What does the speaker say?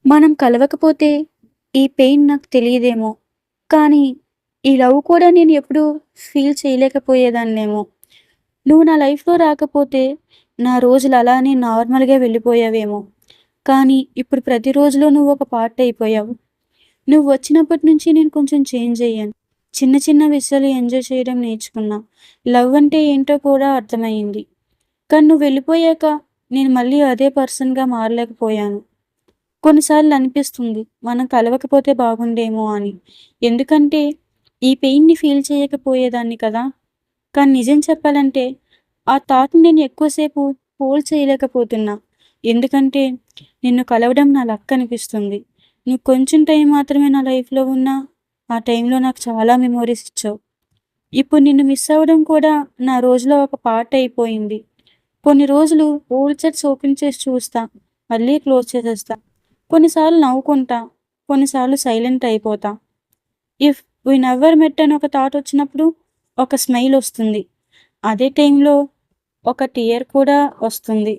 మనం కలవకపోతే ఈ పెయిన్ నాకు తెలియదేమో! కానీ ఈ లవ్ కూడా నేను ఎప్పుడూ ఫీల్ చేయలేకపోయేదాన్నేమో! నువ్వు నా లైఫ్‌లో రాకపోతే నా రోజులు అలానే నార్మల్‌గా వెళ్ళిపోయేవేమో! కానీ ఇప్పుడు ప్రతి రోజులో నువ్వు ఒక పార్ట్ అయిపోయావు. నువ్వు వచ్చినప్పటి నుంచి నేను కొంచెం చేంజ్ అయ్యాను. చిన్న చిన్న విషయాలు ఎంజాయ్ చేయడం నేర్చుకున్నా. లవ్ అంటే ఏంటో కూడా అర్థమయింది. కానీ నువ్వు వెళ్ళిపోయాక నేను మళ్ళీ అదే పర్సన్‌గా మారలేకపోయాను. కొన్నిసార్లు అనిపిస్తుంది మనం కలవకపోతే బాగుండేమో అని. ఎందుకంటే ఈ పెయిన్‌ని ఫీల్ చేయకపోయేదాన్ని కదా! కానీ నిజం చెప్పాలంటే ఆ థాట్‌ని నేను ఎక్కువసేపు హోల్డ్ చేయలేకపోతున్నా. ఎందుకంటే నిన్ను కలవడం నా లక్ అనిపిస్తుంది. నువ్వు కొంచెం టైం మాత్రమే నా లైఫ్‌లో ఉన్నా, ఆ టైంలో నాకు చాలా మెమోరీస్ ఇచ్చావు. ఇప్పుడు నిన్ను మిస్ అవ్వడం కూడా నా రోజులో ఒక పార్ట్ అయిపోయింది. కొన్ని రోజులు ఓల్డ్ చాట్స్ ఓపెన్ చేసి చూస్తా. మళ్ళీ క్లోజ్ చేసేస్తా. కొన్నిసార్లు నవ్వుకుంటా. కొన్నిసార్లు సైలెంట్ అయిపోతా. ఇఫ్ వి నెవర్ మెట్ అని ఒక థాట్ వచ్చినప్పుడు ఒక స్మైల్ వస్తుంది. అదే టైంలో ఒక టియర్ కూడా వస్తుంది.